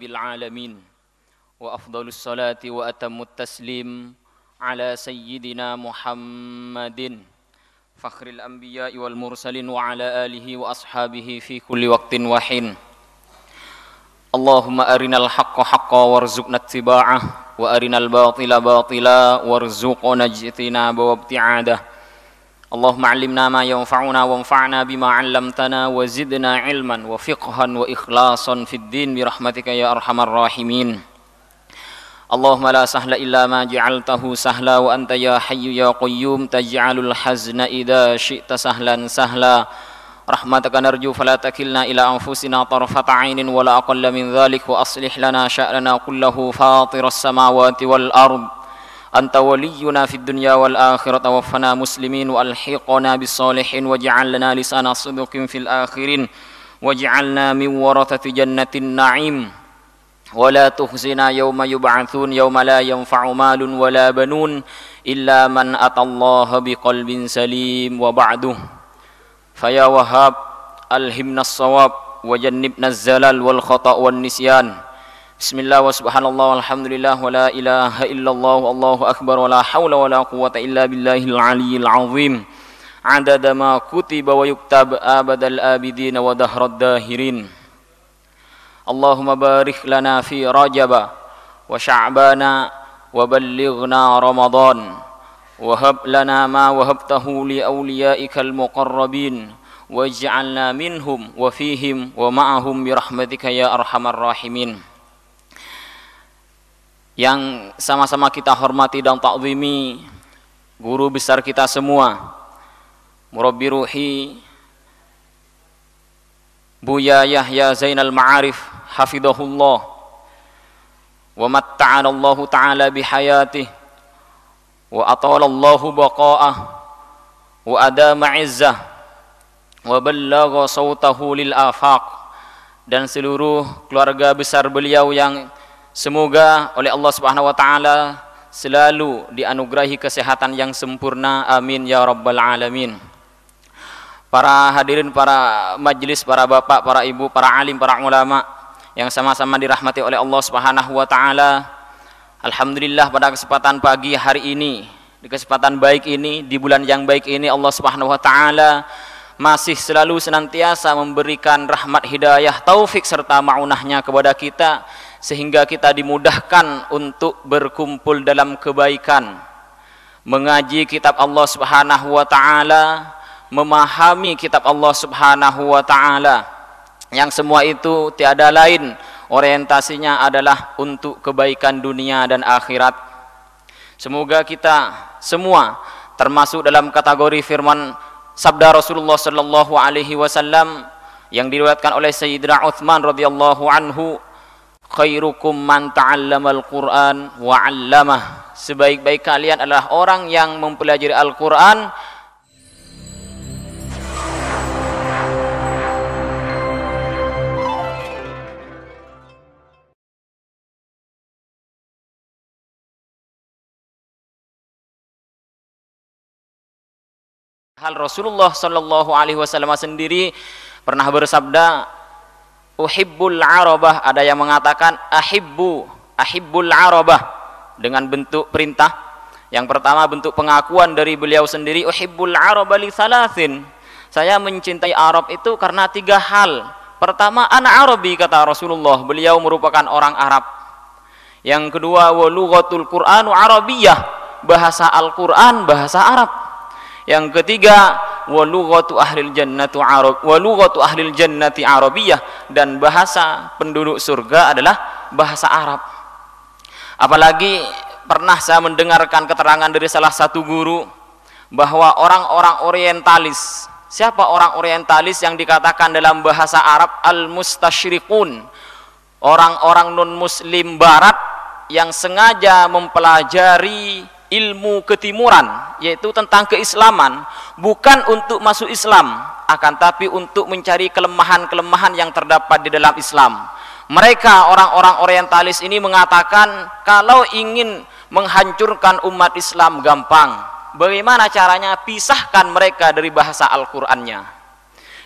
rabbil alamin. Wa afdhalus salati wa atammut taslim ala sayyidina Muhammadin fakhril anbiya'i wal mursalin wa ala alihi wa ashabihi fi kulli waqtin wa hin. Allahumma arinal haqqa haqqan warzuqna ittiba'ah wa arinal batila batila warzuqna ijtinaba wa ibti'adah. Allahumma 'allimna ma yanfa'una wanfa'na bima 'allamtana wa zidna 'ilman wa fiqhan wa ikhlasan fid din bi rahmatika ya arhamar rahimin. Allahumma la sahla illa ma ja'altahu sahla wa anta ya hayyu ya qayyum taj'alul hazna idza syi'ta sahlan sahla. Rahmataka narju fala takilna ila anfusina tarfata 'ainin wa la aqalla min dhalik wa aslih lana sya'nana kullahu fatiras samawati wal ard anta waliyyuna fid dunya wal akhirati waffana muslimin wa alhiqna bis salihin waj'al lana lisana sidqin fil akhirin waj'alna min warathati jannatin na'im wa la tukhzina yawma yub'atsun yawma la yanfa'u malun wa la banun illa man atallaha biqalbin salim wa ba'du. Faya wahab alhimna as-sawab wa jannibna az-zalal wal khata' wan nisyan. Bismillah wa subhanallah walhamdulillah wa la ilaha illallah wallahu akbar wa la hawla wa la quwwata illa billahil aliyyil azim. Adada ma kutiba wa yuktab abadal abidin wa dahrad dahirin. Allahumma barik lana fi rajaba wa sya'bana wa ballighna ramadan. Wahab lana ma wahabtahu li awliyaikal muqarrabin waj'alna minhum wa fihim wa ma'ahum bi rahmatika ya arhamar rahimin. Yang sama-sama kita hormati dan ta'zimi guru besar kita semua, murabbi ruhi Buya Yahya Zainal Ma'arif hafidhahullah wa matta'ana Allah ta'ala bihayatihi wa atalallahu baqa'ah wa adama izzah wa ballagha sautahu lil afaq, dan seluruh keluarga besar beliau yang semoga oleh Allah Subhanahu wa taala selalu dianugerahi kesehatan yang sempurna, amin ya rabbal alamin. Para hadirin, para majelis, para bapak, para ibu, para alim, para ulama yang sama-sama dirahmati oleh Allah Subhanahu wa taala, alhamdulillah pada kesempatan pagi hari ini, di kesempatan baik ini, di bulan yang baik ini, Allah Subhanahu wa taala masih selalu senantiasa memberikan rahmat, hidayah, taufik serta ma'unahnya kepada kita sehingga kita dimudahkan untuk berkumpul dalam kebaikan, mengaji kitab Allah Subhanahu wa taala, memahami kitab Allah Subhanahu wa taala, yang semua itu tiada lain orientasinya adalah untuk kebaikan dunia dan akhirat. Semoga kita semua termasuk dalam kategori firman sabda Rasulullah sallallahu alaihi wasallam yang diriwayatkan oleh Sayyidina Utsman radhiyallahu anhu, khairukum man ta'allamal Qur'an wa 'allamah. Sebaik-baik kalian adalah orang yang mempelajari Al-Qur'an hal. Rasulullah sallallahu alaihi wasallam sendiri pernah bersabda, uhibbul arabah, ada yang mengatakan ahibbul arabah dengan bentuk perintah. Yang pertama bentuk pengakuan dari beliau sendiri, uhibbul arabah li thalathin, saya mencintai Arab itu karena 3 hal. Pertama, ana arabi, kata Rasulullah, beliau merupakan orang Arab. Yang kedua, wa lughatul Qur'anu arabiyyah, bahasa Al-Qur'an bahasa Arab. Yang ketiga, wa lughatu ahlil jannati arabiyyah, dan bahasa penduduk surga adalah bahasa Arab. Apalagi pernah saya mendengarkan keterangan dari salah satu guru bahwa orang-orang orientalis, siapa orang orientalis yang dikatakan dalam bahasa Arab al-mustasyriqun, orang-orang non muslim barat yang sengaja mempelajari ilmu ketimuran, yaitu tentang keislaman, bukan untuk masuk Islam, akan tapi untuk mencari kelemahan-kelemahan yang terdapat di dalam Islam. Mereka orang-orang orientalis ini mengatakan kalau ingin menghancurkan umat Islam gampang. Bagaimana caranya? Pisahkan mereka dari bahasa Al-Qur'annya.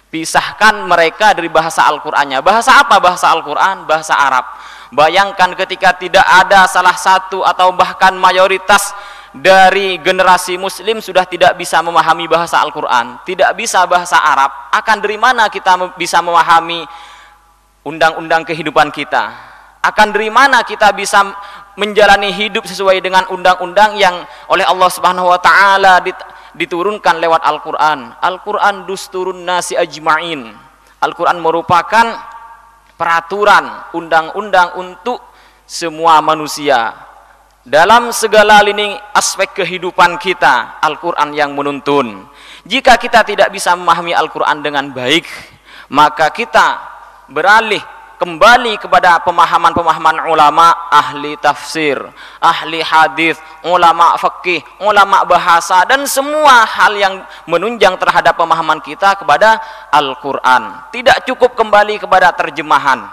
Pisahkan mereka dari bahasa Al-Qur'annya. Bahasa apa bahasa Al-Qur'an? Bahasa Arab. Bayangkan ketika tidak ada salah satu atau bahkan mayoritas dari generasi muslim sudah tidak bisa memahami bahasa Al-Quran, tidak bisa bahasa Arab, akan dari mana kita bisa memahami undang-undang kehidupan kita? Akan dari mana kita bisa menjalani hidup sesuai dengan undang-undang yang oleh Allah Subhanahu wa taala diturunkan lewat Al-Quran? Al-Quran dusturun nasi ajma'in. Al-Quran merupakan peraturan, undang-undang untuk semua manusia. Dalam segala lini aspek kehidupan kita, Al-Quran yang menuntun. Jika kita tidak bisa memahami Al-Quran dengan baik, maka kita beralih kembali kepada pemahaman-pemahaman ulama, ahli tafsir, ahli hadis, ulama fikih, ulama bahasa, dan semua hal yang menunjang terhadap pemahaman kita kepada Al-Quran. Tidak cukup kembali kepada terjemahan,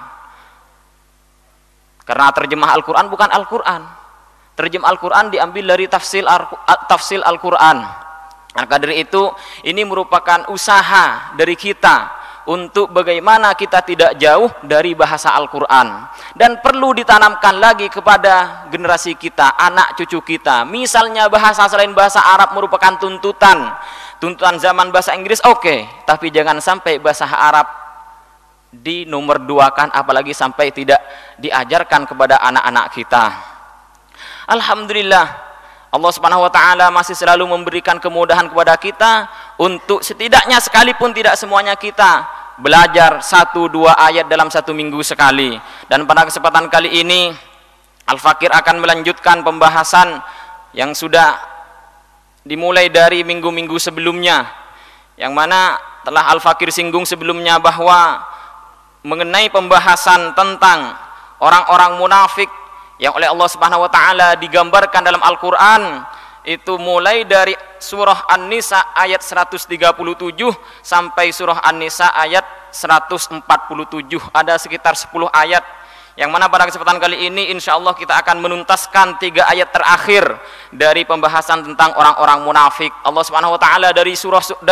karena terjemah Al-Quran bukan Al-Quran. Terjemah Al-Quran diambil dari tafsir Al-Quran. Maka dari itu, ini merupakan usaha dari kita untuk bagaimana kita tidak jauh dari bahasa Al-Quran. Dan perlu ditanamkan lagi kepada generasi kita, anak cucu kita. Misalnya bahasa selain bahasa Arab merupakan tuntutan zaman bahasa Inggris, oke. Tapi jangan sampai bahasa Arab di nomor 2-kan, apalagi sampai tidak diajarkan kepada anak-anak kita. Alhamdulillah, Allah Subhanahu wa taala masih selalu memberikan kemudahan kepada kita untuk setidaknya sekalipun tidak semuanya kita belajar 1-2 ayat dalam 1 minggu sekali. Dan pada kesempatan kali ini Al-Fakir akan melanjutkan pembahasan yang sudah dimulai dari minggu-minggu sebelumnya, yang mana telah Al-Fakir singgung sebelumnya bahwa mengenai pembahasan tentang orang-orang munafik yang oleh Allah Subhanahu wa taala digambarkan dalam Al-Qur'an, itu mulai dari surah An-Nisa ayat 137 sampai surah An-Nisa ayat 147. Ada sekitar 10 ayat, yang mana pada kesempatan kali ini insya Allah kita akan menuntaskan 3 ayat terakhir dari pembahasan tentang orang-orang munafik. Allah Subhanahu wa taala dari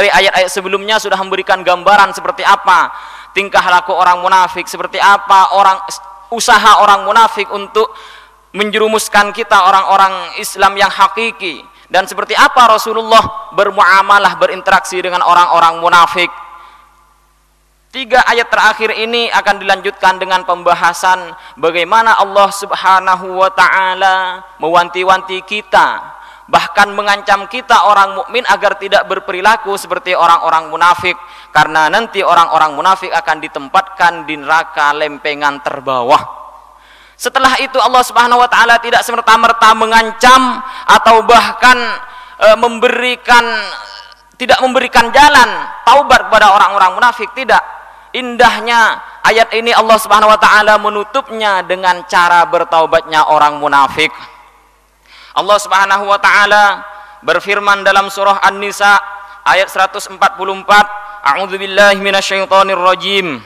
ayat-ayat sebelumnya sudah memberikan gambaran seperti apa tingkah laku orang munafik, seperti apa usaha orang munafik untuk menjerumuskan kita orang-orang Islam yang hakiki, dan seperti apa Rasulullah bermuamalah, berinteraksi dengan orang-orang munafik. 3 ayat terakhir ini akan dilanjutkan dengan pembahasan bagaimana Allah Subhanahu wa taala mewanti-wanti kita, bahkan mengancam kita orang mukmin agar tidak berperilaku seperti orang-orang munafik, karena nanti orang-orang munafik akan ditempatkan di neraka lempengan terbawah. Setelah itu Allah Subhanahu wa taala tidak serta-merta mengancam atau bahkan tidak memberikan jalan taubat kepada orang-orang munafik, tidak. Indahnya ayat ini Allah Subhanahu wa taala menutupnya dengan cara bertaubatnya orang munafik. Allah Subhanahu wa taala berfirman dalam surah An-Nisa ayat 144, A'udzubillahi minasyaitonir rajim.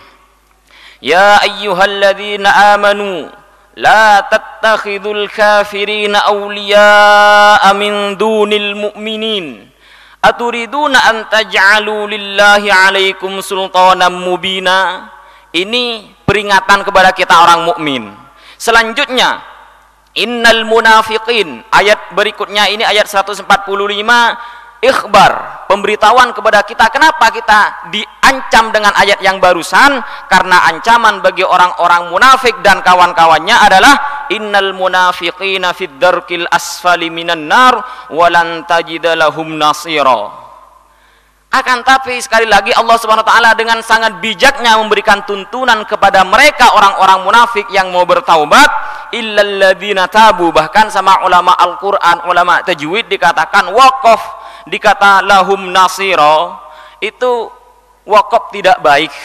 Ya ayyuhalladzina amanu la tattakhidul kafirina awliya'a min dunil mu'minin aturiduna an taj'alu lillahi 'alaikum sultanan mubina. Ini peringatan kepada kita orang mukmin. Selanjutnya, innal munafiqin, ayat berikutnya ini ayat 145, ikhbar, pemberitahuan kepada kita. Kenapa kita diancam dengan ayat yang barusan? Karena ancaman bagi orang-orang munafik dan kawan-kawannya adalah innal munafiqina fid darkil asfali minan nar walan tajida lahum nasira. Akan tapi sekali lagi Allah Subhanahu wa taala dengan sangat bijaknya memberikan tuntunan kepada mereka orang-orang munafik yang mau bertaubat, illal ladzina tabu. Bahkan sama ulama Al-Qur'an, ulama tajwid dikatakan waqaf, dikata lahum nasira, itu waqaf tidak baik.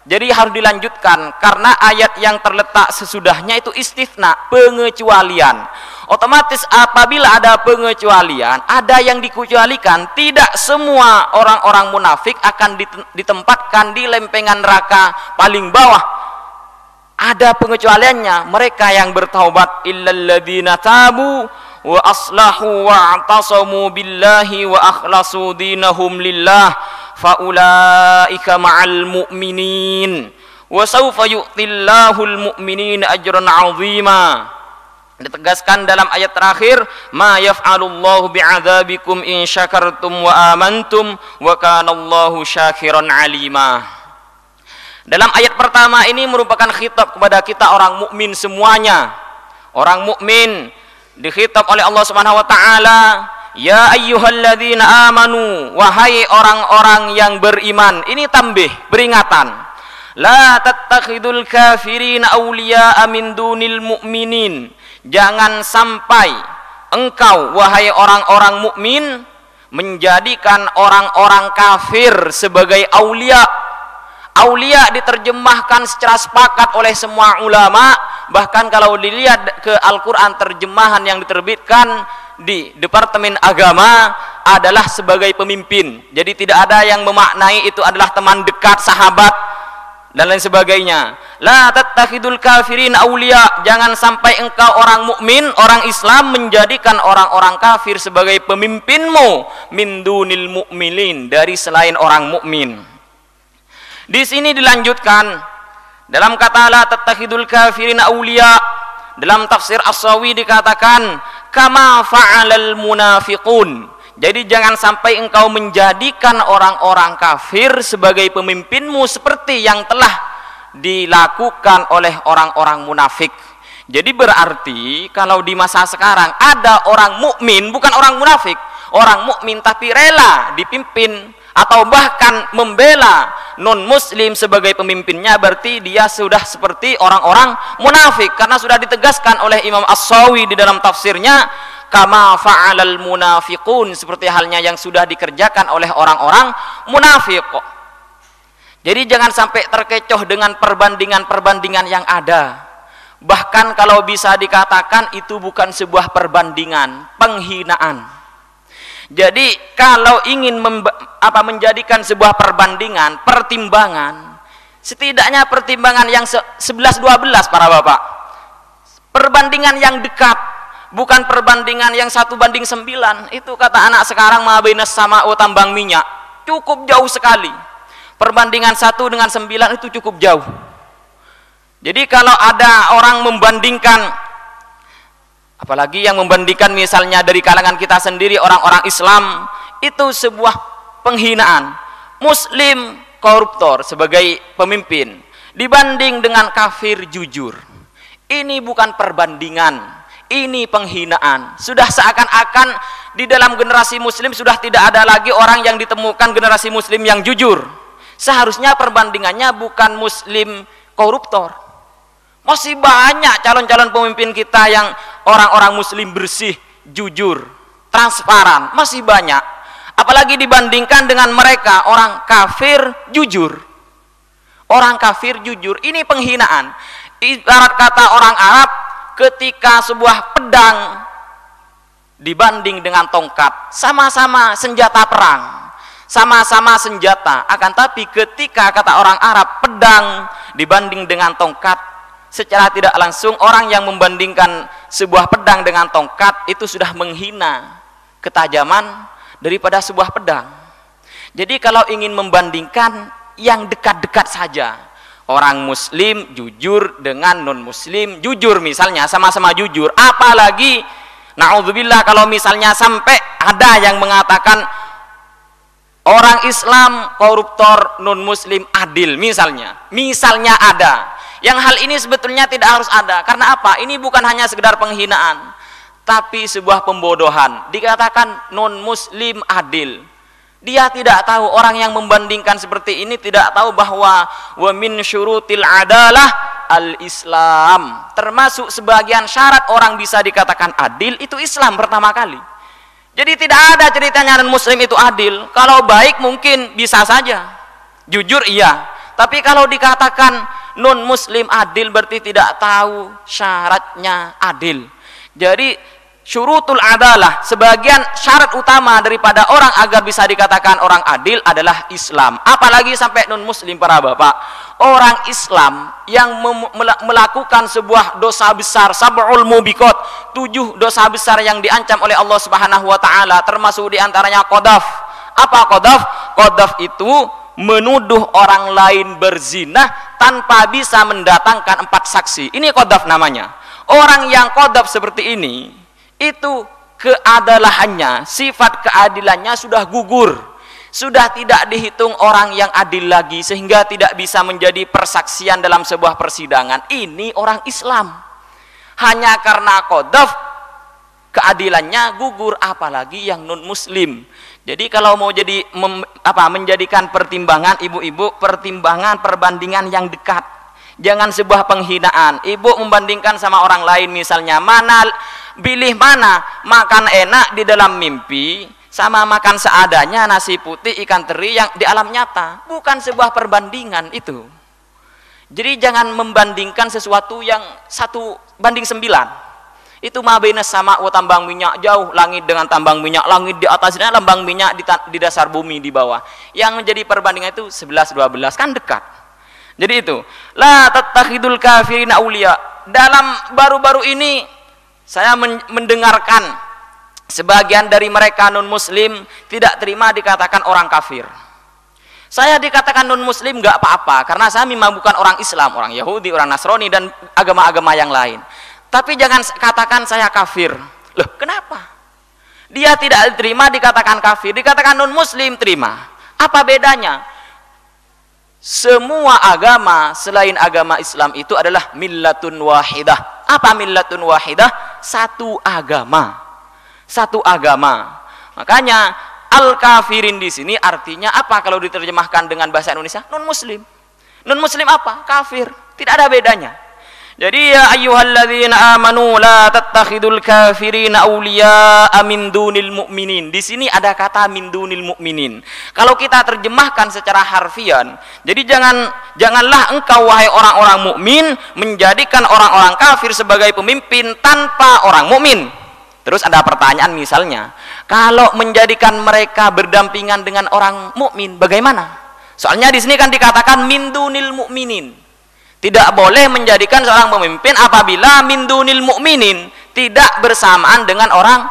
Jadi harus dilanjutkan karena ayat yang terletak sesudahnya itu istisna, pengecualian. Otomatis apabila ada pengecualian, ada yang dikecualikan, tidak semua orang-orang munafik akan ditempatkan di lempengan neraka paling bawah. Ada pengecualiannya, mereka yang bertaubat, illal ladzina tabu wa aslahu wa atasamu billahi wa akhlasu dinahum lillah faulaika ma'al mu'minin wa sawfa yu'tillahul mu'minina ajran 'azima. Ditegaskan dalam ayat terakhir, ma yaf'alullahu bi'adzabikum in syakartum wa amantum wa kanallahu syakiran 'alima. Dalam ayat pertama ini merupakan khitab kepada kita orang mukmin semuanya. Orang mukmin dikhitab oleh Allah Subhanahu wa taala, ya ayyuhalladzina amanu, wahai orang-orang yang beriman. Ini tambih, peringatan. La tattakhidul kafirina awliya'a min dunil mu'minin. Jangan sampai engkau, wahai orang-orang mukmin, menjadikan orang-orang kafir sebagai aulia. Aulia diterjemahkan secara sepakat oleh semua ulama. Bahkan kalau dilihat ke Al-Quran, terjemahan yang diterbitkan di Departemen Agama adalah sebagai pemimpin. Jadi tidak ada yang memaknai itu adalah teman dekat, sahabat, dan lain sebagainya. La tattakhidul kafirin aulia. Jangan sampai engkau orang mukmin, orang Islam, menjadikan orang-orang kafir sebagai pemimpinmu min dunil mu'minin, dari selain orang mukmin. Di sini dilanjutkan dalam kata la tattakhidul kafirin aulia. Dalam tafsir As-Sawi dikatakan kama fa'alal munafiqun. Jadi jangan sampai engkau menjadikan orang-orang kafir sebagai pemimpinmu seperti yang telah dilakukan oleh orang-orang munafik. Jadi berarti kalau di masa sekarang ada orang mukmin, bukan orang munafik, orang mukmin tapi rela dipimpin atau bahkan membela non muslim sebagai pemimpinnya, berarti dia sudah seperti orang-orang munafik, karena sudah ditegaskan oleh Imam As-Sawi di dalam tafsirnya kama fa'alal munafiqun, seperti halnya yang sudah dikerjakan oleh orang-orang munafik. Jadi jangan sampai terkecoh dengan perbandingan-perbandingan yang ada. Bahkan kalau bisa dikatakan itu bukan sebuah perbandingan, penghinaan. Jadi kalau ingin menjadikan sebuah perbandingan, pertimbangan, setidaknya pertimbangan yang 11-12 para bapak, perbandingan yang dekat, bukan perbandingan yang 1:9. Itu kata anak sekarang ma bainas sama tambang minyak, cukup jauh sekali. Perbandingan 1 dengan 9 itu cukup jauh. Jadi kalau ada orang membandingkan, apalagi yang membandingkan misalnya dari kalangan kita sendiri orang-orang Islam, itu sebuah penghinaan. Muslim koruptor sebagai pemimpin dibanding dengan kafir jujur. Ini bukan perbandingan, ini penghinaan. Sudah seakan-akan di dalam generasi muslim sudah tidak ada lagi orang yang ditemukan generasi muslim yang jujur. Seharusnya perbandingannya bukan muslim koruptor. Masih banyak calon-calon pemimpin kita yang orang-orang muslim bersih, jujur, transparan, masih banyak. Apalagi dibandingkan dengan mereka orang kafir jujur. Orang kafir jujur, ini penghinaan. Ibarat kata orang Arab, ketika sebuah pedang dibanding dengan tongkat, sama-sama senjata perang, sama-sama senjata. Akan tapi ketika kata orang Arab pedang dibanding dengan tongkat, secara tidak langsung orang yang membandingkan sebuah pedang dengan tongkat itu sudah menghina ketajaman daripada sebuah pedang. Jadi kalau ingin membandingkan yang dekat-dekat saja, orang muslim jujur dengan non muslim jujur, misalnya sama-sama jujur. Apalagi na'udzubillah kalau misalnya sampai ada yang mengatakan orang Islam koruptor, non muslim adil, misalnya ada. Yang hal ini sebetulnya tidak harus ada. Karena apa? Ini bukan hanya sekedar penghinaan, tapi sebuah pembodohan. Dikatakan non muslim adil. Dia tidak tahu, orang yang membandingkan seperti ini tidak tahu bahwa wa min syurutil adalah al-Islam. Termasuk sebagian syarat orang bisa dikatakan adil itu Islam pertama kali. Jadi tidak ada ceritanya non muslim itu adil. Kalau baik mungkin bisa saja, jujur iya. Tapi kalau dikatakan non muslim adil berarti tidak tahu syaratnya adil. Jadi syurutul adalah, sebagian syarat utama daripada orang agar bisa dikatakan orang adil adalah Islam. Apalagi sampai non muslim para bapak. Orang Islam yang melakukan sebuah dosa besar, sab'ul mubiqat, 7 dosa besar yang diancam oleh Allah Subhanahu wa taala, termasuk diantaranya qadhaf. Apa qadhaf? Qadhaf itu menuduh orang lain berzina tanpa bisa mendatangkan 4 saksi. Ini qadzaf namanya. Orang yang qadzaf seperti ini, itu keadilannya, sifat keadilannya sudah gugur, sudah tidak dihitung orang yang adil lagi, sehingga tidak bisa menjadi persaksian dalam sebuah persidangan. Ini orang Islam. Hanya karena qadzaf keadilannya gugur, apalagi yang non muslim. Jadi kalau mau jadi menjadikan pertimbangan ibu-ibu, pertimbangan perbandingan yang dekat. Jangan sebuah penghinaan. Ibu membandingkan sama orang lain, misalnya pilih mana makan enak di dalam mimpi sama makan seadanya nasi putih ikan teri yang di alam nyata. Bukan sebuah perbandingan itu. Jadi jangan membandingkan sesuatu yang 1:9. Itu ma baina sama wa tambang minyak, jauh langit dengan tambang minyak, langit di atasnya, tambang minyak di dasar bumi di bawah. Yang menjadi perbandingan itu 11-12, kan dekat. Jadi itu, la tattakhidul kafirina auliya. Dalam baru-baru ini saya mendengarkan sebagian dari mereka non muslim tidak terima dikatakan orang kafir. Saya dikatakan non muslim nggak apa-apa, karena saya memang bukan orang Islam, orang Yahudi, orang Nasrani dan agama-agama yang lain. Tapi jangan katakan saya kafir. Loh, kenapa? Dia tidak terima dikatakan kafir, dikatakan non muslim terima. Apa bedanya? Semua agama selain agama Islam itu adalah millatun wahidah. Apa millatun wahidah? Satu agama. Satu agama. Makanya al-kafirin di sini artinya apa kalau diterjemahkan dengan bahasa Indonesia? Non muslim. Non muslim apa? Kafir. Tidak ada bedanya. Jadi ya ayyuhalladzina amanu la tattakhidul kafirina awliya'a min dunil mu'minin. Di sini ada kata min dunil mu'minin. Kalau kita terjemahkan secara harfian, jadi janganlah engkau wahai orang-orang mukmin menjadikan orang-orang kafir sebagai pemimpin tanpa orang mukmin. Terus ada pertanyaan misalnya, kalau menjadikan mereka berdampingan dengan orang mukmin bagaimana? Soalnya di sini kan dikatakan min dunil mu'minin. Tidak boleh menjadikan seorang pemimpin apabila min dunil mu'minin, tidak bersamaan dengan orang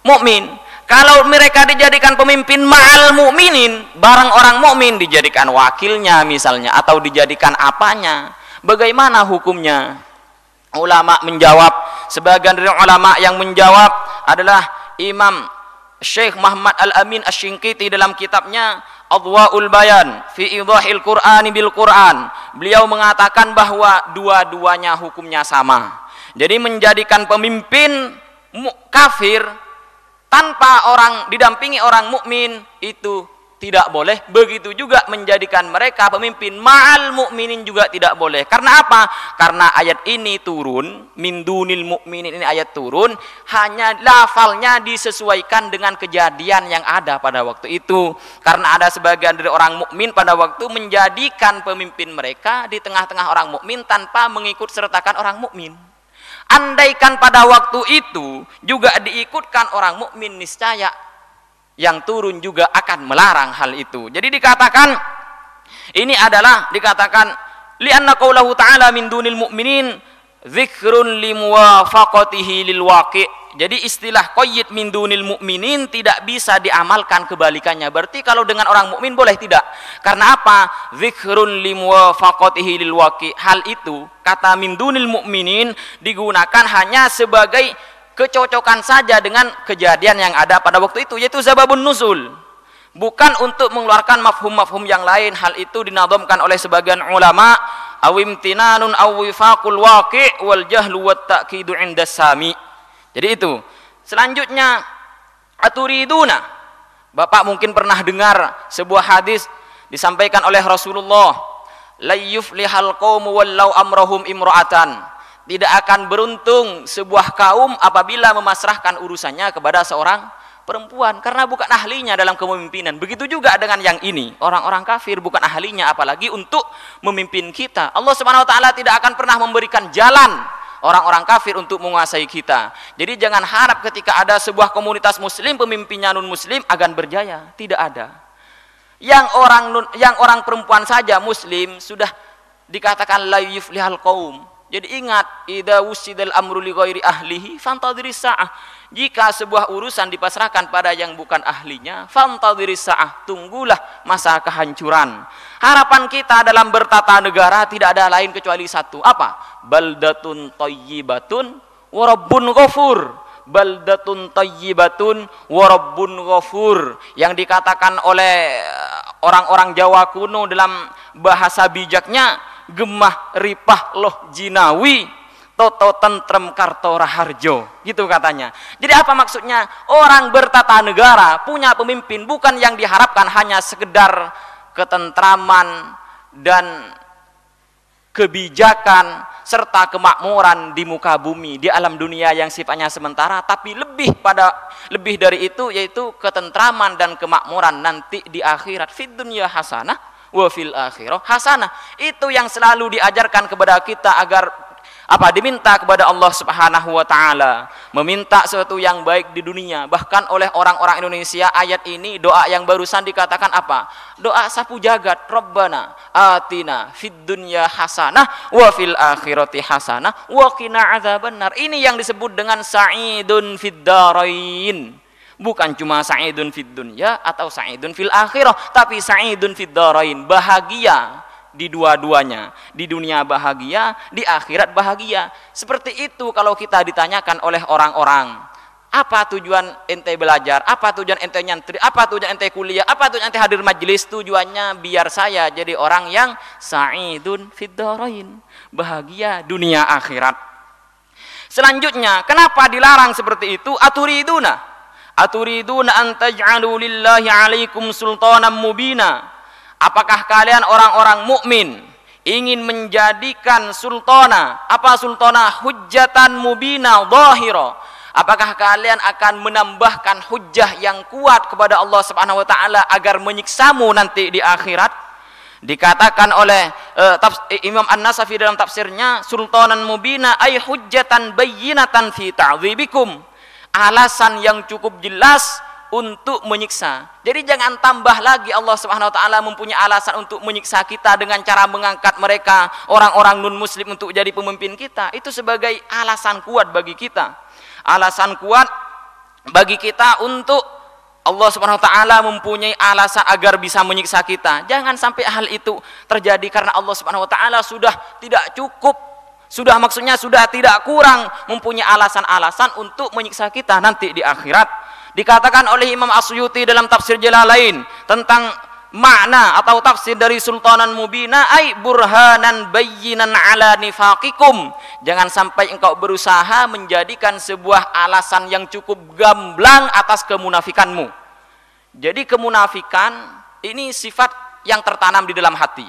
mukmin. Kalau mereka dijadikan pemimpin ma'al mu'minin, bareng orang mukmin, dijadikan wakilnya misalnya atau dijadikan apanya, bagaimana hukumnya? Ulama menjawab, sebagian dari ulama yang menjawab adalah Imam Syekh Muhammad Al-Amin Asy-Shinqiti dalam kitabnya Adwa'ul Bayan fi Idhahil Qur'ani bil Qur'an. Beliau mengatakan bahwa dua-duanya hukumnya sama. Jadi menjadikan pemimpin kafir tanpa orang didampingi orang mukmin itu tidak boleh. Begitu juga menjadikan mereka pemimpin ma'al mukminin juga tidak boleh. Karena apa? Karena ayat ini turun, min dunil mukminin, ini ayat turun, hanya lafalnya disesuaikan dengan kejadian yang ada pada waktu itu. Karena ada sebagian dari orang mukmin pada waktu menjadikan pemimpin mereka di tengah-tengah orang mukmin tanpa mengikut sertakan orang mukmin. Andaikan pada waktu itu juga diikutkan orang mukmin, niscaya yang turun juga akan melarang hal itu. Jadi dikatakan ini adalah dikatakan li'anna qaulahu ta'ala min dunil mu'minin dzikrun limuwafaqatihi lil waqi'. Jadi istilah qayyid min dunil mu'minin tidak bisa diamalkan kebalikannya. Berarti kalau dengan orang mukmin boleh tidak? Karena apa? Dzikrun limuwafaqatihi lil waqi'. Hal itu kata min dunil mu'minin digunakan hanya sebagai kecocokan saja dengan kejadian yang ada pada waktu itu, yaitu sababun nuzul, bukan untuk mengeluarkan mafhum-mafhum yang lain. Hal itu dinadhamkan oleh sebagian ulama awimtinanun awwifaqul waqi' wal jahlu wat ta'kidu 'inda sami. Jadi itu. Selanjutnya aturiduna, Bapak mungkin pernah dengar sebuah hadis disampaikan oleh Rasulullah, la yuflihal qaumu wallau amrahum imra'atan. Tidak akan beruntung sebuah kaum apabila memasrahkan urusannya kepada seorang perempuan, karena bukan ahlinya dalam kepemimpinan. Begitu juga dengan yang ini, orang-orang kafir bukan ahlinya apalagi untuk memimpin kita. Allah Subhanahu wa taala tidak akan pernah memberikan jalan orang-orang kafir untuk menguasai kita. Jadi jangan harap ketika ada sebuah komunitas muslim pemimpinnya non muslim akan berjaya. Tidak ada. Yang orang perempuan saja muslim sudah dikatakan la yuflihal qaum. Jadi ingat, idza wusidal amru li ghairi ahlihi fantadhiris sa'ah. Jika sebuah urusan dipasrahkan pada yang bukan ahlinya, fantadhiris sa'ah, tunggulah masa kehancuran. Harapan kita dalam bertata negara tidak ada lain kecuali satu. Apa? Baldatun thayyibatun wa rabbun ghafur. Baldatun thayyibatun wa rabbun ghafur. Yang dikatakan oleh orang-orang Jawa kuno dalam bahasa bijaknya, gemah ripah loh jinawi, toto tentrem karto raharjo, gitu katanya. Jadi apa maksudnya? Orang bertata negara punya pemimpin bukan yang diharapkan hanya sekedar ketentraman dan kebijakan serta kemakmuran di muka bumi, di alam dunia yang sifatnya sementara, tapi lebih dari itu, yaitu ketentraman dan kemakmuran nanti di akhirat. Fid dunya hasanah wa fil akhirah hasanah. Itu yang selalu diajarkan kepada kita agar diminta kepada Allah Subhanahu wa taala, meminta sesuatu yang baik di dunia. Bahkan oleh orang-orang Indonesia ayat ini, doa yang barusan dikatakan apa? Doa sapu jagat, Rabbana atina fid dunya hasanah wa fil akhirati hasanah wa qina adzabannar. Ini yang disebut dengan sa'idun fid darain. Bukan cuma sa'idun fid dunya atau sa'idun fil akhirah, tapi sa'idun fid darain, bahagia di dua-duanya, di dunia bahagia, di akhirat bahagia. Seperti itu kalau kita ditanyakan oleh orang-orang, apa tujuan ente belajar, apa tujuan ente nyantri, apa tujuan ente kuliah, apa tujuan ente hadir majelis? Tujuannya biar saya jadi orang yang sa'idun fid dharain, bahagia dunia akhirat. Selanjutnya, kenapa dilarang seperti itu? Aturiduna an taj'alu lillahi 'alaikum sultanan mubina. Apakah kalian orang-orang mukmin ingin menjadikan sultana, apa sultana? Hujjatan mubina dhahira. Apakah kalian akan menambahkan hujjah yang kuat kepada Allah Subhanahu wa taala agar menyiksamu nanti di akhirat? Dikatakan oleh Imam An-Nasafi dalam tafsirnya, sultanan mubina ay hujjatan bayyinatan fi ta'dzibikum. Alasan yang cukup jelas untuk menyiksa. Jadi jangan tambah lagi Allah Subhanahu wa taala mempunyai alasan untuk menyiksa kita dengan cara mengangkat mereka orang-orang non muslim untuk jadi pemimpin kita. Itu sebagai alasan kuat bagi kita. Alasan kuat bagi kita untuk Allah Subhanahu wa taala mempunyai alasan agar bisa menyiksa kita. Jangan sampai hal itu terjadi karena Allah Subhanahu wa taala sudah tidak cukup, maksudnya sudah tidak kurang mempunyai alasan-alasan untuk menyiksa kita nanti di akhirat. Dikatakan oleh Imam As-Suyuti dalam tafsir Jalalain tentang makna atau tafsir dari sultanan mubina ay burhanan bayyinan ala nifaqikum. Jangan sampai engkau berusaha menjadikan sebuah alasan yang cukup gamblang atas kemunafikanmu. Jadi kemunafikan ini sifat yang tertanam di dalam hati,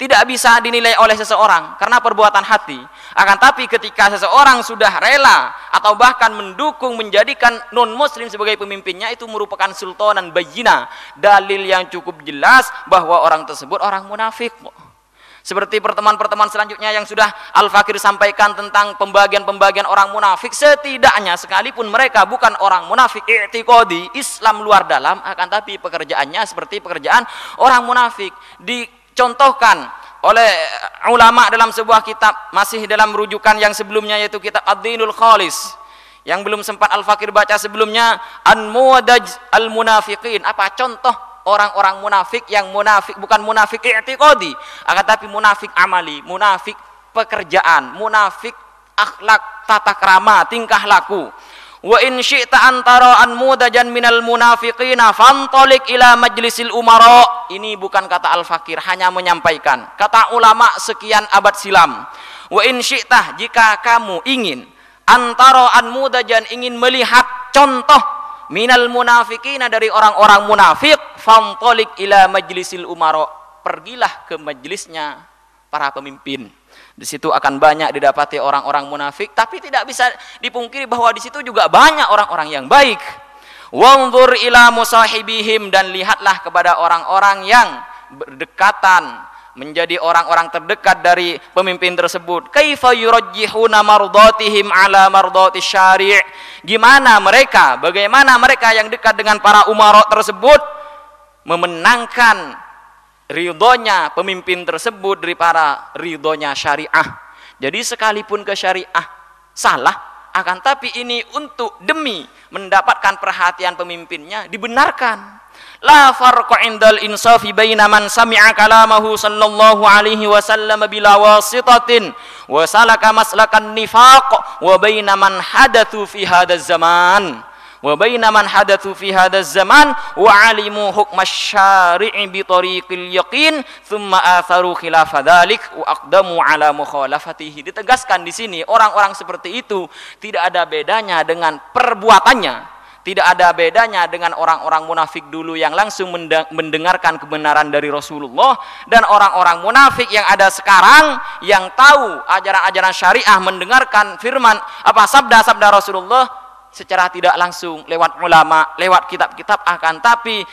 tidak bisa dinilai oleh seseorang karena perbuatan hati. Akan tapi ketika seseorang sudah rela atau bahkan mendukung menjadikan non-muslim sebagai pemimpinnya, itu merupakan sultanan bayyinah, dalil yang cukup jelas bahwa orang tersebut orang munafik. Seperti pertemuan-pertemuan selanjutnya yang sudah Al-Fakir sampaikan tentang pembagian-pembagian orang munafik, setidaknya sekalipun mereka bukan orang munafik i'tiqadi, Islam luar dalam, akan tapi pekerjaannya seperti pekerjaan orang munafik. Dicontohkan oleh ulama dalam sebuah kitab, masih dalam rujukan yang sebelumnya, yaitu kitab Ad-Dinul Khalis yang belum sempat Al-Fakir baca sebelumnya, An-Muwadaj Al-Munafiqin. Apa contoh orang-orang munafik yang munafik bukan munafik i'tiqadi, akan tapi munafik amali, munafik pekerjaan, munafik akhlak, tata krama, tingkah laku. Wa in syi'ta antara an mudajan minal munafiqina fantalik ila majlisil umara. Ini bukan kata Al-Fakir, hanya menyampaikan kata ulama sekian abad silam. Wa in syi'ta, jika kamu ingin, antara an mudajan, ingin melihat contoh, minal munafiqina, dari orang-orang munafik, fantalik ila majlisil umara, pergilah ke majelisnya para pemimpin. Di situ akan banyak didapati orang-orang munafik, tapi tidak bisa dipungkiri bahwa di situ juga banyak orang-orang yang baik. Wanzur ila musahibihim, dan lihatlah kepada orang-orang yang berdekatan, menjadi orang-orang terdekat dari pemimpin tersebut. Kaifa yurajjihuna mardatihim ala mardati syari'. Bagaimana mereka yang dekat dengan para umara tersebut memenangkan ridhonya pemimpin tersebut daripada ridhonya syariah. Jadi sekalipun ke syariah salah, akan tapi ini untuk demi mendapatkan perhatian pemimpinnya dibenarkan. La farqa indal insafi baina man sami'a kalamahu sallallahu alaihi wasallam bila wasitatin wa salaka maslakan nifaq wa baina man hadatsu fi hadzal zaman wa baina man hadatsu fi hadzal zaman wa alimu hukmas syari'i bi tariqil yaqin thumma atharu khilafa dzalik wa aqdamu ala mukhalafatihi. Ditegaskan di sini orang-orang seperti itu tidak ada bedanya dengan perbuatannya. Tidak ada bedanya dengan orang-orang munafik dulu yang langsung mendengarkan kebenaran dari Rasulullah, dan orang-orang munafik yang ada sekarang yang tahu ajaran-ajaran syariah, mendengarkan firman sabda-sabda Rasulullah secara tidak langsung lewat ulama, lewat kitab-kitab, akan tapi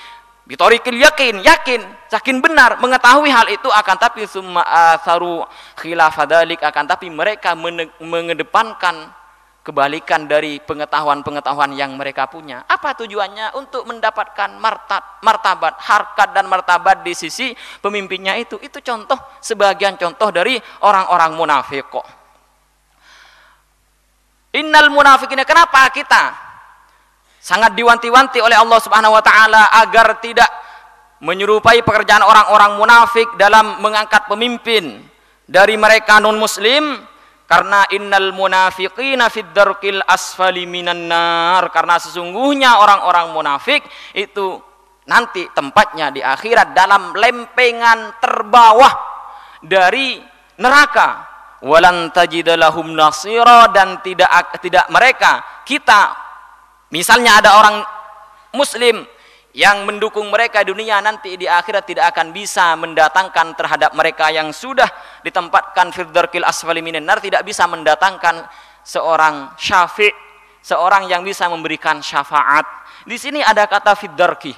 bitorikil yakin benar mengetahui hal itu, akan tapi summa atharu khilafadalik, akan tapi mereka mengedepankan kebalikan dari pengetahuan-pengetahuan yang mereka punya. Apa tujuannya? Untuk mendapatkan martabat, harkat dan martabat di sisi pemimpinnya itu. Itu contoh, sebagian contoh dari orang-orang munafik kok. Innal munafiqina, kenapa kita sangat diwanti-wanti oleh Allah Subhanahu wa taala agar tidak menyerupai pekerjaan orang-orang munafik dalam mengangkat pemimpin dari mereka non muslim? Karena innal munafiqina fid darkil asfali minan nar, karena sesungguhnya orang-orang munafik itu nanti tempatnya di akhirat dalam lempengan terbawah dari neraka. Walan tajida lahum nasira, dan tidak mereka, kita misalnya ada orang muslim yang mendukung mereka di dunia, nanti di akhirat tidak akan bisa mendatangkan terhadap mereka yang sudah ditempatkan fid darkil asfali minan nar, tidak bisa mendatangkan seorang syafi', seorang yang bisa memberikan syafaat. Di sini ada kata fid darki.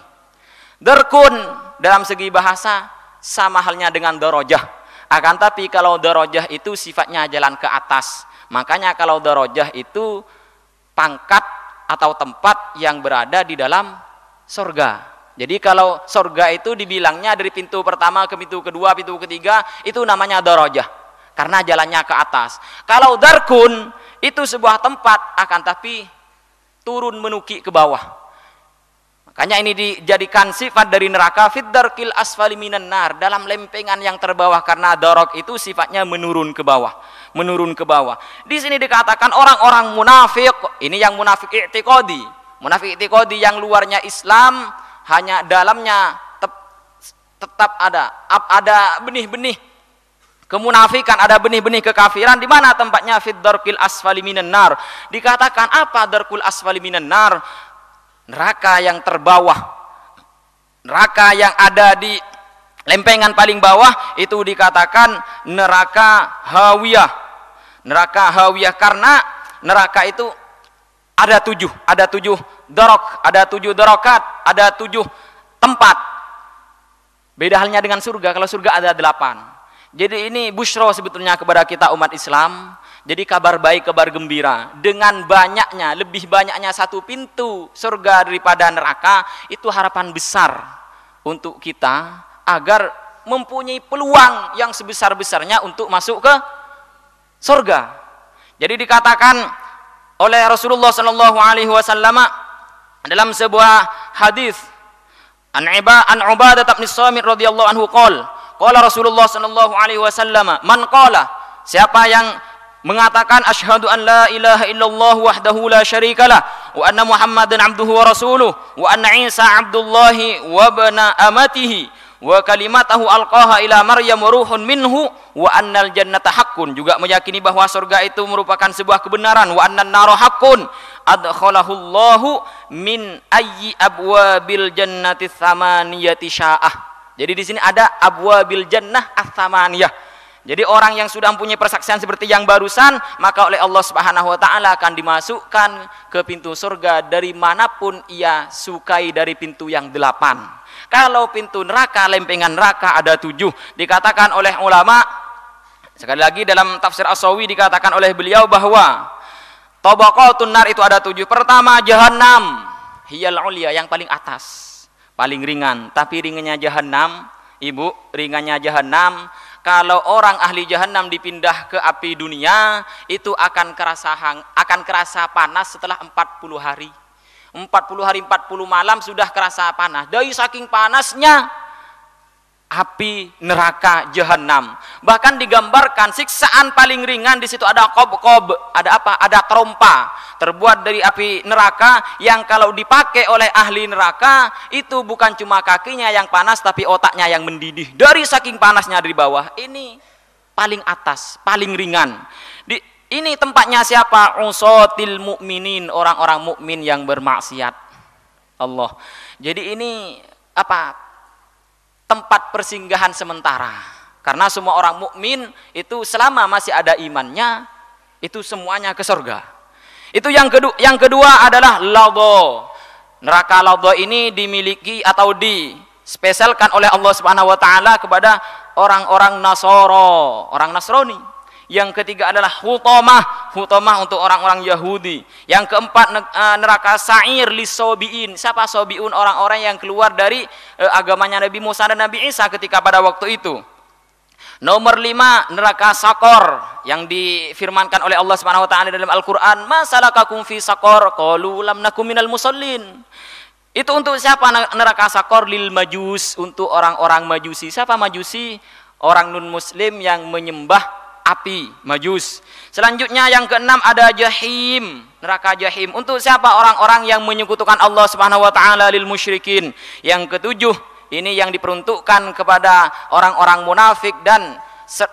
Darkun dalam segi bahasa sama halnya dengan darajah. Akan tapi kalau darajah itu sifatnya jalan ke atas. Makanya kalau darajah itu pangkat atau tempat yang berada di dalam surga. Jadi kalau surga itu dibilangnya dari pintu pertama ke pintu kedua, pintu ketiga, itu namanya darajah, karena jalannya ke atas. Kalau darkun itu sebuah tempat, akan tapi turun menuki ke bawah. Makanya ini dijadikan sifat dari neraka, fid darkil asfali minan nar, dalam lempengan yang terbawah, karena darok itu sifatnya menurun ke bawah, menurun ke bawah. Di sini dikatakan orang-orang munafik, ini yang munafik i'tiqadi. Munafik i'tiqadi yang luarnya Islam, hanya dalamnya tetap ada benih-benih kemunafikan, ada benih-benih kekafiran. Di mana tempatnya? Fid darkil asfali minan nar. Dikatakan apa darkul asfali minan nar? Neraka yang terbawah, neraka yang ada di lempengan paling bawah, itu dikatakan neraka hawiyah. Neraka hawiyah karena neraka itu ada tujuh dorok, ada 7 dorokat, ada 7 tempat. Beda halnya dengan surga. Kalau surga ada 8. Jadi ini busyra sebetulnya kepada kita umat Islam. Jadi kabar baik, kabar gembira. Dengan banyaknya, lebih banyaknya satu pintu surga daripada neraka, itu harapan besar untuk kita agar mempunyai peluang yang sebesar-besarnya untuk masuk ke surga. Jadi dikatakan oleh Rasulullah sallallahu alaihi wasallam dalam sebuah hadis, an Ubadah bin Samit radhiyallahu anhu qala Rasulullah sallallahu alaihi wasallam, man qala, siapa yang mengatakan asyhadu an la ilaha illallah wahdahu la syarikalah wa anna Muhammadan abduhu wa rasuluh wa anna Isa abdullahi wa ibna amatihi wa kalimatahu alqaha ila Maryam wa ruhun minhu wa annal jannata haqqun, juga meyakini bahwa surga itu merupakan sebuah kebenaran, wa annan nara haqqun adkhalahu Allahu min ayyi abwabil jannati tsamaniyati sya'ah. Jadi di sini ada abwabil jannah ats-tsamaniyah. Jadi orang yang sudah mempunyai persaksian seperti yang barusan, maka oleh Allah Subhanahu wa taala akan dimasukkan ke pintu surga dari manapun ia sukai, dari pintu yang 8. Kalau pintu neraka, lempengan neraka ada 7. Dikatakan oleh ulama, sekali lagi dalam tafsir As-Sawi dikatakan oleh beliau bahwa tabaqatun nar itu ada 7. Pertama jahannam, hiyal ulia, yang paling atas, paling ringan. Tapi ringannya jahannam, ibu, ringannya jahannam kalau orang ahli jahannam dipindah ke api dunia, itu akan kerasa panas setelah 40 hari. 40 hari 40 malam sudah kerasa panas. Dari saking panasnya api neraka jahanam. Bahkan digambarkan siksaan paling ringan di situ ada qob-qob, ada apa? Ada trompa terbuat dari api neraka yang kalau dipakai oleh ahli neraka itu bukan cuma kakinya yang panas tapi otaknya yang mendidih. Dari saking panasnya dari bawah. Ini paling atas, paling ringan. Ini tempatnya siapa? Usatil mukminin, orang-orang mukmin yang bermaksiat Allah. Jadi ini apa? Tempat persinggahan sementara. Karena semua orang mukmin itu selama masih ada imannya, itu semuanya ke surga. Itu yang kedua adalah ladha. Neraka ladha ini dimiliki atau dispesialkan oleh Allah Subhanahu wa taala kepada orang-orang Nasara, orang Nasrani. Yang ketiga adalah hutamah, hutamah untuk orang-orang Yahudi. Yang keempat neraka sa'ir lisobiin. Siapa sobiun? Orang-orang yang keluar dari agamanya Nabi Musa dan Nabi Isa ketika pada waktu itu. Nomor 5 neraka sakor yang difirmankan oleh Allah Subhanahu wa taala dalam Al-Qur'an, "Masalakakum fi sakor?" Qalu lam nakum minal musallin. Itu untuk siapa neraka sakor? Lil majus, untuk orang-orang majusi. Siapa majusi? Orang non muslim yang menyembah api, majus. Selanjutnya yang keenam ada jahim, neraka jahim. Untuk siapa? Orang-orang yang menyekutukan Allah Subhanahu wa taala, lil musyrikin. Yang ketujuh, ini yang diperuntukkan kepada orang-orang munafik dan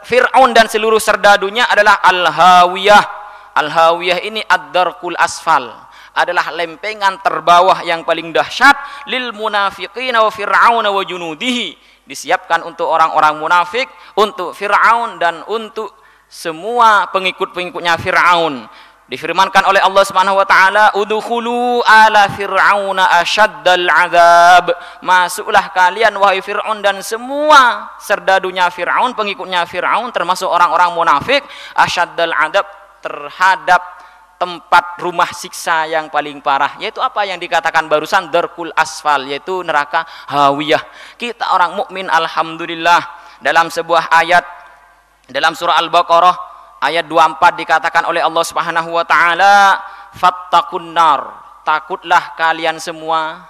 Fir'aun dan seluruh serdadunya adalah al-hawiyah. Al-hawiyah ini ad-darkul asfal, adalah lempengan terbawah yang paling dahsyat lil munafiqina wa fir'aun wa junudihi. Disiapkan untuk orang-orang munafik, untuk Fir'aun dan untuk semua pengikut-pengikutnya Fir'aun. Difirmankan oleh Allah Subhanahu wa taala, udkhulu ala fir'auna asyaddal azab. Masuklah kalian wahai Fir'aun dan semua serdadunya Fir'aun, pengikutnya Fir'aun termasuk orang-orang munafik, asyaddal azab, terhadap tempat rumah siksa yang paling parah. Yaitu apa yang dikatakan barusan, darkul asfal, yaitu neraka hawiyah. Kita orang mukmin alhamdulillah dalam sebuah ayat dalam surah Al-Baqarah ayat 24 dikatakan oleh Allah Subhanahu wa taala, fattaqun nar, takutlah kalian semua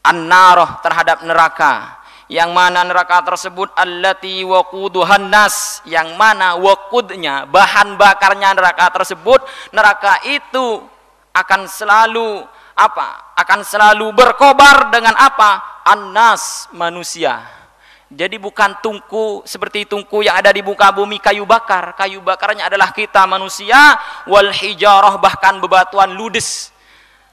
an-nar, terhadap neraka. Yang mana neraka tersebut allati waquduhan nas, yang mana waqudnya, bahan bakarnya neraka tersebut, neraka itu akan selalu apa? Akan selalu berkobar dengan apa? An-nas, manusia. Jadi bukan tungku seperti tungku yang ada di muka bumi, kayu bakar. Kayu bakarnya adalah kita manusia. Wal hijarah, bahkan bebatuan ludes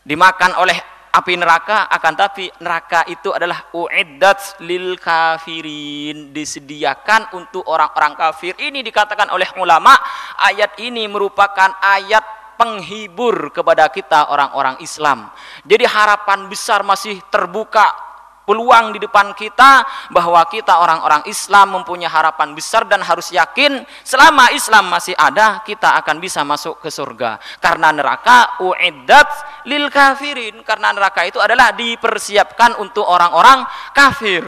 dimakan oleh api neraka. Akan tapi neraka itu adalah uiddat lil kafirin, disediakan untuk orang-orang kafir. Ini dikatakan oleh ulama, ayat ini merupakan ayat penghibur kepada kita orang-orang Islam. Jadi harapan besar masih terbuka, peluang di depan kita, bahwa kita orang-orang Islam mempunyai harapan besar dan harus yakin selama Islam masih ada, kita akan bisa masuk ke surga. Karena neraka uiddat lil kafirin, karena neraka itu adalah dipersiapkan untuk orang-orang kafir.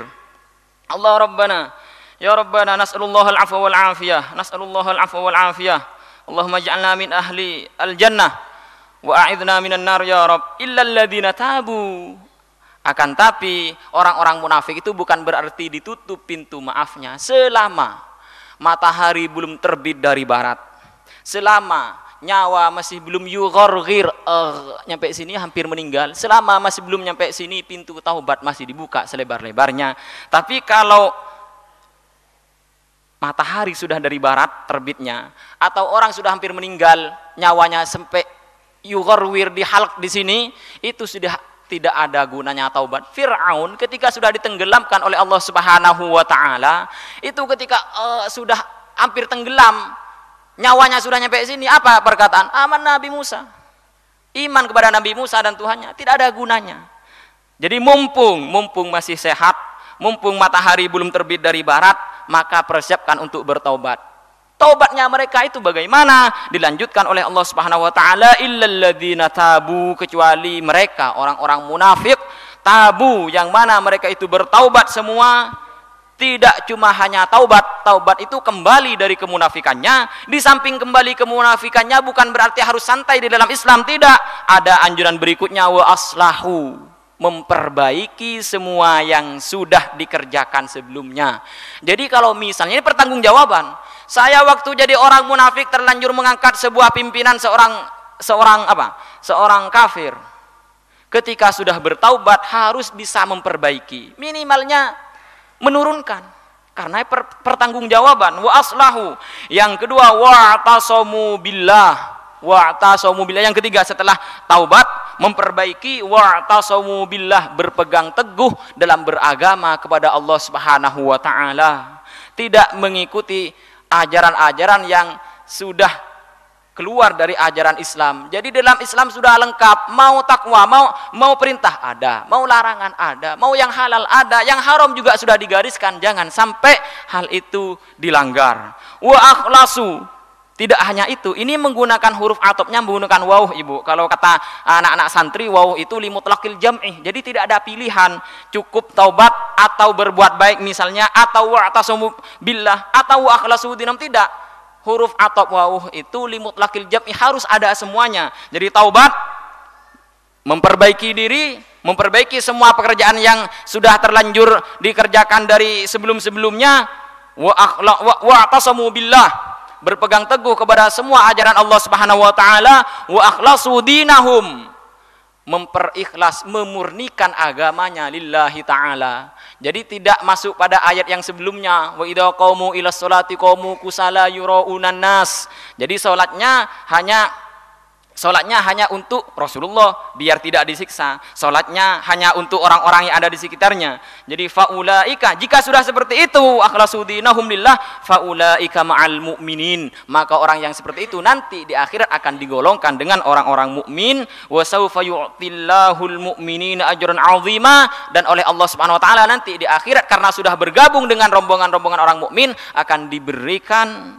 Allah Rabbana, ya Rabbana, nas'alullah al-afwa wal afiyah, nas'alullah al-afwa wal afiyah. Allahumma ja'alna min ahli al-jannah wa a'idna minan nar ya Rabb, illa alladhina tabu. Akan tapi orang-orang munafik itu bukan berarti ditutup pintu maafnya selama matahari belum terbit dari barat, selama nyawa masih belum yugharghir, nyampe sini hampir meninggal, selama masih belum nyampe sini pintu taubat masih dibuka selebar-lebarnya. Tapi kalau matahari sudah dari barat terbitnya, atau orang sudah hampir meninggal, nyawanya sampai yugharghir di halq di sini, itu sudah tidak ada gunanya taubat. Fir'aun ketika sudah ditenggelamkan oleh Allah Subhanahu wa taala, itu ketika sudah hampir tenggelam, nyawanya sudah nyampe sini, apa perkataan? Aman Nabi Musa. Iman kepada Nabi Musa dan Tuhannya, tidak ada gunanya. Jadi mumpung masih sehat, mumpung matahari belum terbit dari barat, maka persiapkan untuk bertaubat. Taubatnya mereka itu bagaimana? Dilanjutkan oleh Allah Subhanahu wa taala, illal ladzina tabu, kecuali mereka orang-orang munafik tabu, yang mana mereka itu bertaubat semua Tidak cuma hanya taubat, taubat itu kembali dari kemunafikannya. Di samping kembali kemunafikannya bukan berarti harus santai di dalam Islam, tidak. Ada anjuran berikutnya, wa aslahu, memperbaiki semua yang sudah dikerjakan sebelumnya. Jadi kalau misalnya ini pertanggungjawaban, saya waktu jadi orang munafik terlanjur mengangkat sebuah pimpinan seorang kafir. Ketika sudah bertaubat harus bisa memperbaiki, minimalnya menurunkan, karena pertanggungjawaban. Wa aslahu, yang kedua wa'tasamu billah, wa'tasamu billah, yang ketiga setelah taubat memperbaiki, wa'tasamu billah, berpegang teguh dalam beragama kepada Allah Subhanahu wa taala, tidak mengikuti ajaran-ajaran yang sudah keluar dari ajaran Islam. Jadi dalam Islam sudah lengkap, mau takwa, mau perintah ada, mau larangan ada, mau yang halal ada, yang haram juga sudah digariskan, jangan sampai hal itu dilanggar. Wa akhlasu, tidak hanya itu, ini menggunakan huruf atopnya menggunakan waw, Ibu. Kalau kata anak-anak santri, waw itu limutlaqil jam'i, jadi tidak ada pilihan, cukup taubat atau berbuat baik misalnya, atau wa'tasamu billah, atau wa akhlasu dinam, tidak. Huruf atop waw itu limutlaqil jam'i, harus ada semuanya. Jadi taubat, memperbaiki diri, memperbaiki semua pekerjaan yang sudah terlanjur dikerjakan dari sebelum-sebelumnya. Wa atasamu billah, berpegang teguh kepada semua ajaran Allah Subhanahu wa taala. Wa akhlasu dinahum, memperikhlas, memurnikan agamanya lillahi ta'ala. Jadi tidak masuk pada ayat yang sebelumnya, wa idza qamu ila sholati qamu kusala yuraunan nas. Jadi sholatnya hanya untuk Rasulullah biar tidak disiksa. Sholatnya hanya untuk orang-orang yang ada di sekitarnya. Jadi faulaika, jika sudah seperti itu, akhlasu dinahum lillah, faulaika ma'al mu'minin, maka orang yang seperti itu nanti di akhirat akan digolongkan dengan orang-orang mukmin. Wa sawfa yu'tillahul mu'minina ajran 'azima, dan oleh Allah Subhanahu wa taala nanti di akhirat karena sudah bergabung dengan rombongan-rombongan orang mukmin akan diberikan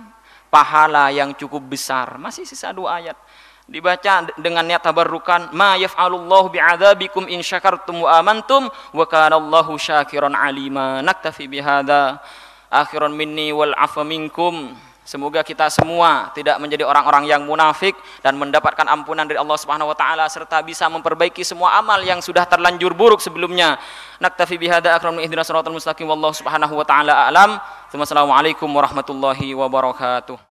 pahala yang cukup besar. Masih sisa 2 ayat. Dibaca dengan niat tabarrukan, ma yaf'alullahu bi'adzabikum in syakartum wa amantum wa kana Allahu syakiran alima. Naktafi bihadza, akhiran minni wal afa minkum. Semoga kita semua tidak menjadi orang-orang yang munafik dan mendapatkan ampunan dari Allah Subhanahu wa taala serta bisa memperbaiki semua amal yang sudah terlanjur buruk sebelumnya. Naktafi bihadza, akhiran min ihdinas siratal mustaqim, wallahu subhanahu wa taala a'lam. Wassalamualaikum warahmatullahi wabarakatuh.